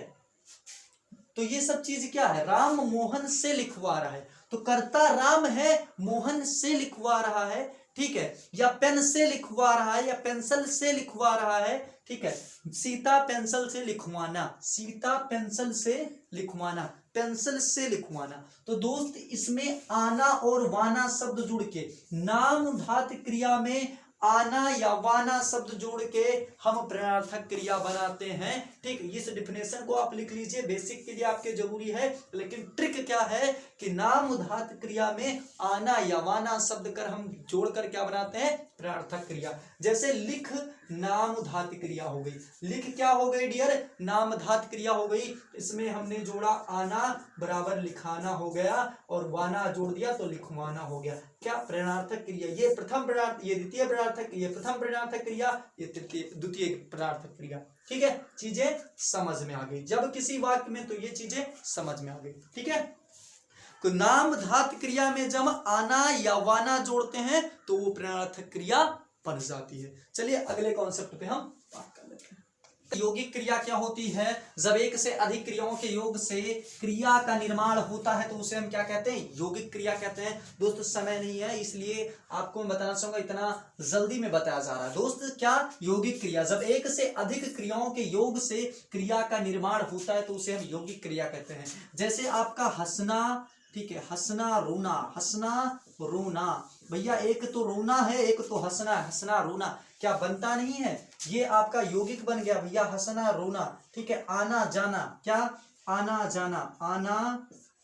तो ये सब चीज क्या है, राम मोहन से लिखवा रहा है, तो कर्ता राम है, मोहन से लिखवा रहा है, ठीक है, या पेन से लिखवा रहा है या पेंसिल से लिखवा रहा है, ठीक है, सीता पेंसिल से लिखवाना, सीता पेंसिल से लिखवाना, पेंसिल से लिखवाना। तो दोस्त इसमें आना और वाना शब्द जुड़ के नाम धातु क्रिया में आना या वाना शब्द जोड़ के हम प्रश्नार्थक क्रिया बनाते हैं। ठीक, इस डिफिनेशन को आप लिख लीजिए, बेसिक के लिए आपके जरूरी है। लेकिन ट्रिक क्या है कि नाम धातु क्रिया में आना या वाना शब्द कर हम जोड़कर क्या बनाते हैं, प्रश्नार्थक क्रिया। जैसे लिख नाम धातु क्रिया हो गई, लिख क्या हो गई डियर, नाम धातु क्रिया हो गई। इसमें हमने जोड़ा आना बराबर लिखाना हो गया और वाना जोड़ दिया तो लिखवाना हो गया। क्या, प्रश्नार्थक क्रिया। ये प्रथम प्रश्नार्थ, ये द्वितीय प्रश्नार्थक, ये प्रथम प्रश्नार्थक क्रिया, ये द्वितीय प्रश्नार्थक क्रिया। ठीक है, चीजें समझ में आ गई जब किसी वाक्य में, तो ये चीजें समझ में आ गई। ठीक है, तो नाम धातु क्रिया में जब आना या वाना जोड़ते हैं तो वो प्रश्नार्थक क्रिया बन जाती है। चलिए अगले कॉन्सेप्ट पे हम बात कर लेते हैं। यौगिक क्रिया क्या होती है, जब एक से अधिक क्रियाओं के योग से क्रिया का निर्माण होता है तो उसे हम क्या कहते हैं, यौगिक क्रिया कहते हैं। दोस्त समय नहीं है इसलिए आपको मैं बताना चाहूंगा, इतना जल्दी में बताया जा रहा है। दोस्त क्या, यौगिक क्रिया, जब एक से अधिक क्रियाओं के योग से क्रिया का निर्माण होता है तो उसे हम यौगिक क्रिया कहते हैं। जैसे आपका हंसना, ठीक है, हंसना रोना, हंसना रोना, भैया एक तो रोना है एक तो हंसना है, हंसना रोना क्या बनता नहीं है, ये आपका यौगिक बन गया भैया, हंसना रोना। ठीक है, आना जाना, क्या, आना जाना, आना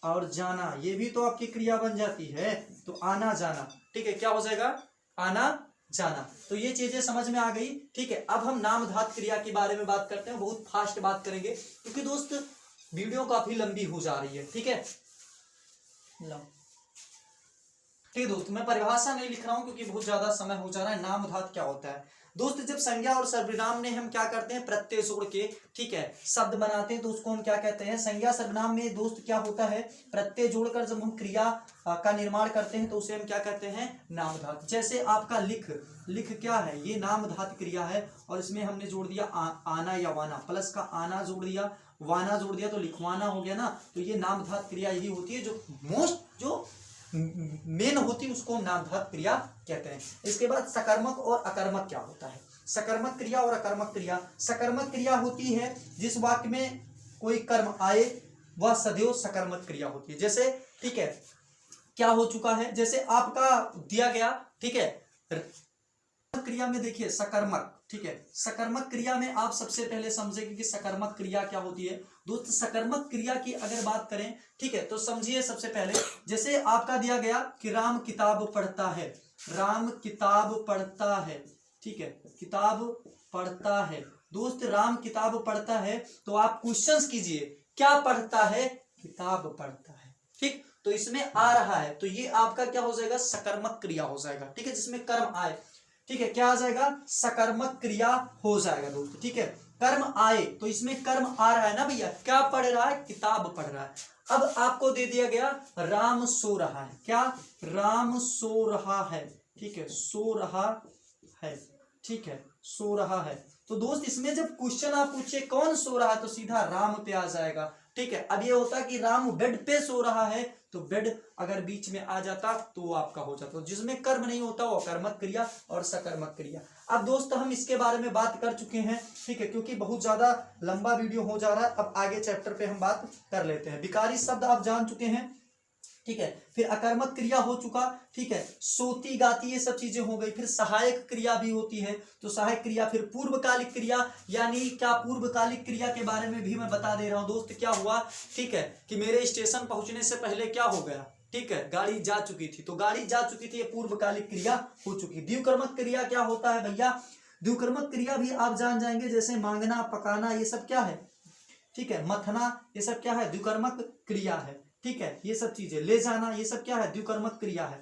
और जाना, ये भी तो आपकी क्रिया बन जाती है, तो आना जाना। ठीक है, क्या हो जाएगा, आना जाना। तो ये चीजें समझ में आ गई। ठीक है, अब हम नाम धातु क्रिया के बारे में बात करते हैं, बहुत फास्ट बात करेंगे क्योंकि दोस्त वीडियो काफी लंबी हो जा रही है। ठीक है, ठीक दोस्त, मैं परिभाषा नहीं लिख रहा हूं क्योंकि बहुत ज्यादा समय हो जा रहा है। नाम धातु क्या होता है दोस्त, जब संज्ञा और सर्वनाम में हम क्या करते हैं, प्रत्यय जोड़ के, ठीक है, शब्द बनाते हैं तो उसको हम क्या कहते हैं, संज्ञा सर्वनाम में दोस्त क्या होता है, प्रत्यय जोड़कर जब हम क्रिया का निर्माण करते हैं तो उसे हम क्या कहते हैं, नाम धातु। जैसे आपका लिख, लिख क्या है, ये नाम धातु क्रिया है और इसमें हमने जोड़ दिया आना या वाना, प्लस का आना जोड़ दिया, वाना जोड़ दिया तो लिखवाना हो गया ना। तो ये नाम धातु क्रिया यही होती है, जो मोस्ट जो मेन होती है उसको नाम धातु क्रिया कहते हैं। इसके बाद सकर्मक और अकर्मक क्या होता है, सकर्मक क्रिया और अकर्मक क्रिया। सकर्मक क्रिया होती है जिस वाक्य में कोई कर्म आए वह सदैव सकर्मक क्रिया होती है। जैसे, ठीक है, क्या हो चुका है, जैसे आपका दिया गया, ठीक है, क्रिया में देखिए सकर्मक, ठीक है, सकर्मक क्रिया में आप सबसे पहले समझेंगे कि सकर्मक क्रिया क्या होती है। दोस्त सकर्मक क्रिया की अगर बात करें, ठीक है, तो समझिए सबसे पहले, जैसे आपका दिया गया कि राम किताब पढ़ता है, राम किताब पढ़ता है, ठीक है, किताब पढ़ता है। दोस्त राम किताब पढ़ता है तो आप क्वेश्चंस कीजिए, क्या पढ़ता है, किताब पढ़ता है। ठीक, तो इसमें आ रहा है तो ये आपका क्या हो जाएगा, सकर्मक क्रिया हो जाएगा। ठीक है, जिसमें कर्म आए, ठीक है, क्या आ जाएगा, सकर्मक क्रिया हो जाएगा दोस्त। ठीक है, कर्म आए तो इसमें कर्म आ रहा है ना भैया, क्या पढ़ रहा है, किताब पढ़ रहा है। अब आपको दे दिया गया राम सो रहा है, क्या, राम सो रहा है, ठीक है, सो रहा है, ठीक है, सो रहा है। तो दोस्त इसमें जब क्वेश्चन आप पूछे कौन सो रहा है तो सीधा राम पे आ जाएगा। ठीक है, अब ये होता कि राम बेड पे सो रहा है तो बेड अगर बीच में आ जाता तो वो आपका हो जाता, जिसमें कर्म नहीं होता वो कर्मक क्रिया और सकर्मक क्रिया। अब दोस्त हम इसके बारे में बात कर चुके हैं, ठीक है, क्योंकि बहुत ज्यादा लंबा वीडियो हो जा रहा है। अब आगे चैप्टर पे हम बात कर लेते हैं। विकारी शब्द आप जान चुके हैं, ठीक है, फिर अकर्मक क्रिया हो चुका, ठीक है, सोती गाती ये सब चीजें हो गई। फिर सहायक क्रिया भी होती है, तो सहायक क्रिया, फिर पूर्वकालिक क्रिया, यानी क्या पूर्वकालिक क्रिया के बारे में भी मैं बता दे रहा हूं दोस्त। क्या हुआ, ठीक है, कि मेरे स्टेशन पहुंचने से पहले क्या हो गया, ठीक है, गाड़ी जा चुकी थी, तो गाड़ी जा चुकी थी, ये पूर्वकालिक क्रिया हो चुकी। द्विकर्मक क्रिया क्या होता है भैया, द्विकर्मक क्रिया भी आप जान जाएंगे, जैसे मांगना, पकाना, ये सब क्या है, ठीक है, मथना, ये सब क्या है, द्विकर्मक क्रिया है। ठीक है, ये सब चीजें, ले जाना, ये सब क्या है, द्विकर्मक क्रिया है।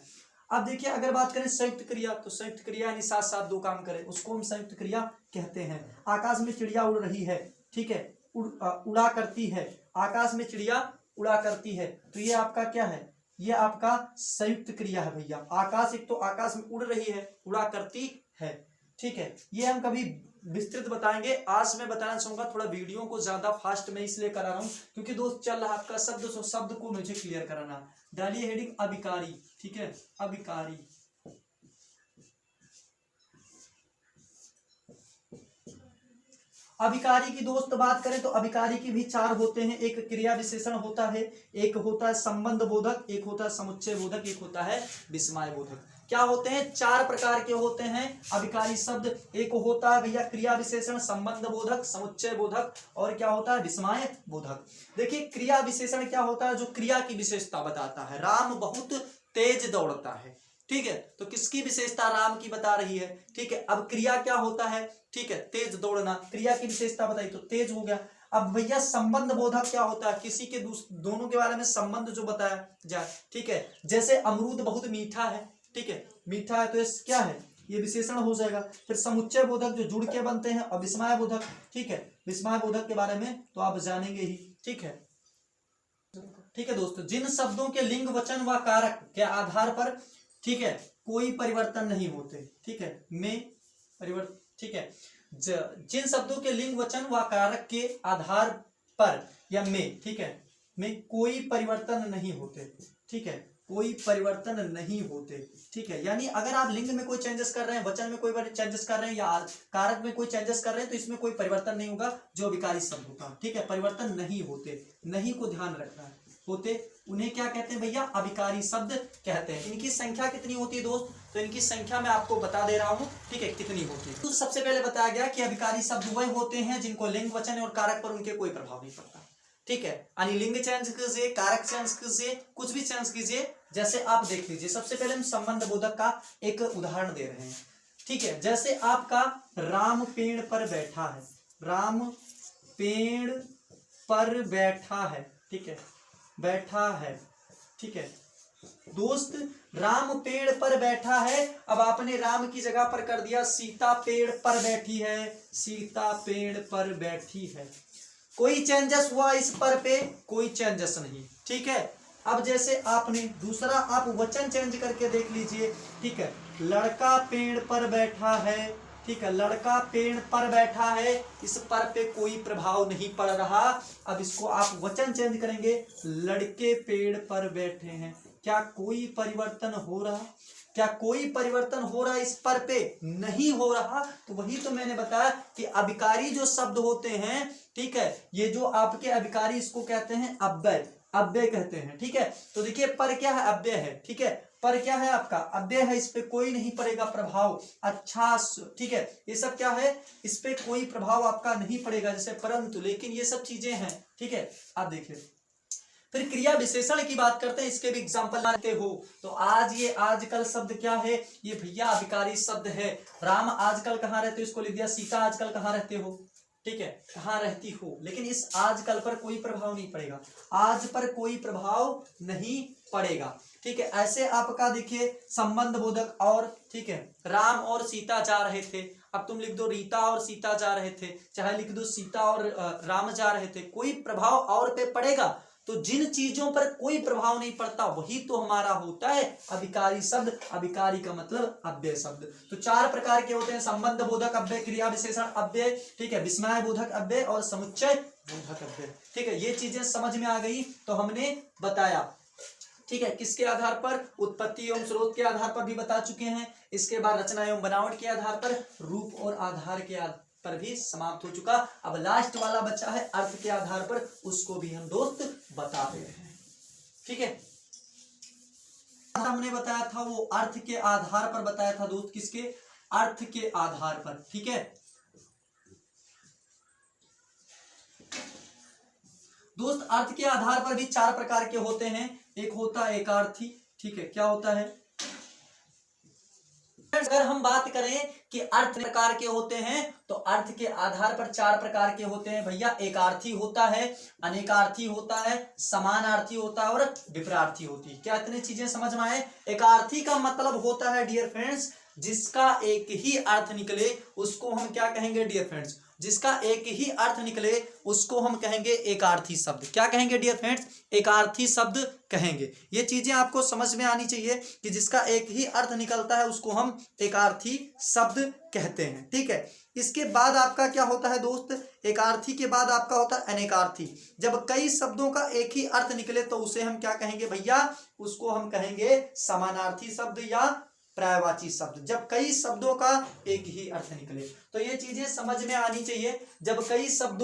अब देखिए अगर बात करें संयुक्त क्रिया, तो संयुक्त क्रिया यानी साथ साथ दो काम करें उसको हम संयुक्त क्रिया कहते हैं। आकाश में चिड़िया उड़ रही है, ठीक है, उड़ा करती है, आकाश में चिड़िया उड़ा करती है, तो ये आपका क्या है, ये आपका संयुक्त क्रिया है भैया। आकाश, एक तो आकाश में उड़ रही है, उड़ा करती है, ठीक है, ये हम कभी विस्तृत बताएंगे। आज मैं बताना चाहूंगा, थोड़ा वीडियो को ज्यादा फास्ट में इसलिए करा रहा हूं क्योंकि दोस्त चल रहा आपका शब्द को मुझे क्लियर कराना। डालिए हेडिंग अभिकारी, ठीक है, अभिकारी, अभिकारी की दोस्त बात करें तो अभिकारी की भी चार होते हैं। एक क्रिया विशेषण होता है, एक होता है संबंध बोधक, एक होता है समुच्चय बोधक, एक होता है विस्मय बोधक। क्या होते हैं? चार प्रकार के होते हैं अभिकारी शब्द। एक होता है भैया क्रिया विशेषण, संबंध बोधक, समुच्चय बोधक और क्या होता है? विस्मय बोधक। देखिए क्रिया विशेषण क्या होता है? जो क्रिया की विशेषता बताता है। राम बहुत तेज दौड़ता है, ठीक है, तो किसकी विशेषता? राम की बता रही है, ठीक है। अब क्रिया क्या होता है? ठीक है, तेज दौड़ना, क्रिया की विशेषता बताई तो तेज हो गया। अब भैया संबंध बोधक क्या होता है? किसी के दोनों के बारे में संबंध जो बताया जाए, ठीक है। जैसे अमरूद बहुत मीठा है, ठीक है, मीठा है तो ये क्या है? ये विशेषण हो जाएगा। फिर समुच्चय बोधक जो जुड़ के बनते हैं, और विस्मय बोधक, ठीक है, विस्मय बोधक के बारे में तो आप जानेंगे ही, ठीक है। ठीक है दोस्तों, जिन शब्दों के लिंग वचन व कारक के आधार पर, ठीक है, कोई परिवर्तन नहीं होते, ठीक है, में परिवर्तन, ठीक है, जिन शब्दों के लिंग वचन व कारक के आधार पर या में, ठीक है, में कोई परिवर्तन नहीं होते, ठीक है, कोई परिवर्तन नहीं होते, ठीक है। यानी अगर आप लिंग में कोई चेंजेस कर रहे हैं, वचन में कोई चेंजेस कर रहे हैं या कारक में कोई चेंजेस कर रहे हैं तो इसमें कोई परिवर्तन नहीं होगा, जो अभिकारी शब्द होता, ठीक है। परिवर्तन नहीं होते, नहीं को ध्यान रखना है, होते उन्हें क्या कहते हैं भैया? अभिकारी शब्द कहते हैं। इनकी संख्या कितनी होती है दोस्त? तो इनकी संख्या मैं आपको बता दे रहा हूं, ठीक है, कितनी होती है। तो सबसे पहले बताया गया कि अभिकारी शब्द वह होते हैं जिनको लिंग वचन और कारक पर उनके कोई प्रभाव नहीं पड़ता, ठीक है। यानी लिंग चेंज कीजिए, कारक चेंज कीजिए, कुछ भी चेंज कीजिए। जैसे आप देख लीजिए, सबसे पहले हम संबंध बोधक का एक उदाहरण दे रहे हैं, ठीक है। जैसे आपका राम पेड़ पर बैठा है, राम पेड़ पर बैठा है, ठीक है, बैठा है, ठीक है दोस्त, राम पेड़ पर बैठा है। अब आपने राम की जगह पर कर दिया सीता पेड़ पर बैठी है, सीता पेड़ पर बैठी है। कोई चेंजेस हुआ इस पर पे? कोई चेंजेस नहीं, ठीक है। अब जैसे आपने दूसरा आप वचन चेंज करके देख लीजिए, ठीक है, लड़का पेड़ पर बैठा है, ठीक है, लड़का पेड़ पर बैठा है, इस पर पे कोई प्रभाव नहीं पड़ रहा। अब इसको आप वचन चेंज करेंगे, लड़के पेड़ पर बैठे हैं, क्या कोई परिवर्तन हो रहा? क्या कोई परिवर्तन हो रहा इस पर पे? नहीं हो रहा। तो वही तो मैंने बताया कि अभिकारी जो शब्द होते हैं, ठीक है, ये जो आपके अभिकारी इसको कहते हैं अव्यय, अव्यय कहते हैं, ठीक है। तो देखिए पर क्या है? अव्यय है, ठीक है, पर क्या है? आपका अव्यय है, इस पे कोई नहीं पड़ेगा प्रभाव। अच्छा, ठीक है, ये सब क्या है? इस पे कोई प्रभाव आपका नहीं पड़ेगा, जैसे परंतु, लेकिन ये सब चीजें हैं, ठीक है। आप देखिए फिर क्रिया विशेषण की बात करते हैं, इसके भी एग्जाम्पल लाते हो। तो आज ये आजकल शब्द क्या है? ये भैया अभिकारी शब्द है। राम आजकल कहाँ रहते हो, इसको लिख दिया। सीता आजकल कहाँ रहते हो, ठीक है, कहाँ रहती हो। लेकिन इस आजकल पर कोई प्रभाव नहीं पड़ेगा, आज पर कोई प्रभाव नहीं पड़ेगा, ठीक है। ऐसे आपका देखिए संबंध बोधक और, ठीक है, राम और सीता जा रहे थे, अब तुम लिख दो रीता और सीता जा रहे थे, चाहे लिख दो सीता और राम जा रहे थे, कोई प्रभाव और पे पड़ेगा। तो जिन चीजों पर कोई प्रभाव नहीं पड़ता वही तो हमारा होता है अभिकारी शब्द। अभिकारी का मतलब अव्यय शब्द। तो चार प्रकार के होते हैं, संबंध बोधक अव्यय, क्रिया विशेषण अव्यय, ठीक है, विस्मय बोधक अव्यय और समुच्चय बोधक अव्यय, ठीक है। ये चीजें समझ में आ गई तो हमने बताया, ठीक है, किसके आधार पर? उत्पत्ति एवं स्रोत के आधार पर भी बता चुके हैं। इसके बाद रचना एवं बनावट के आधार पर, रूप और आधार के आधार पर भी समाप्त हो चुका। अब लास्ट वाला बचा है अर्थ के आधार पर, उसको भी हम दोस्त बता रहे हैं, ठीक है। हमने बताया था वो अर्थ के आधार पर बताया था दोस्त, किसके? अर्थ के आधार पर, ठीक है दोस्त। अर्थ के आधार पर भी चार प्रकार के होते हैं। एक होता है एकार्थी, ठीक है, क्या होता है? अगर हम बात करें कि अर्थ प्रकार के होते हैं तो अर्थ के आधार पर चार प्रकार के होते हैं भैया। एकार्थी होता है, अनेकार्थी होता है, समानार्थी होता है और विपरार्थी होती है। क्या इतनी चीजें समझ में आए? एकार्थी का मतलब होता है डियर फ्रेंड्स, जिसका एक ही अर्थ निकले उसको हम क्या कहेंगे डियर फ्रेंड्स? जिसका एक ही अर्थ निकले उसको हम कहेंगे एकार्थी शब्द। क्या कहेंगे डियर फ्रेंड्स? एकार्थी शब्द कहेंगे। ये चीजें आपको समझ में आनी चाहिए कि जिसका एक ही अर्थ निकलता है उसको हम एकार्थी शब्द कहते हैं, ठीक है। इसके बाद आपका क्या होता है दोस्त? एकार्थी के बाद आपका होता है अनेकार्थी। जब कई शब्दों का एक ही अर्थ निकले तो उसे हम क्या कहेंगे भैया? उसको हम कहेंगे समानार्थी शब्द या पर्यायवाची शब्द, जब कई शब्दों का एक ही अर्थ निकले। तो ये चीजें समझ में आनी चाहिए, जब कई शब्दों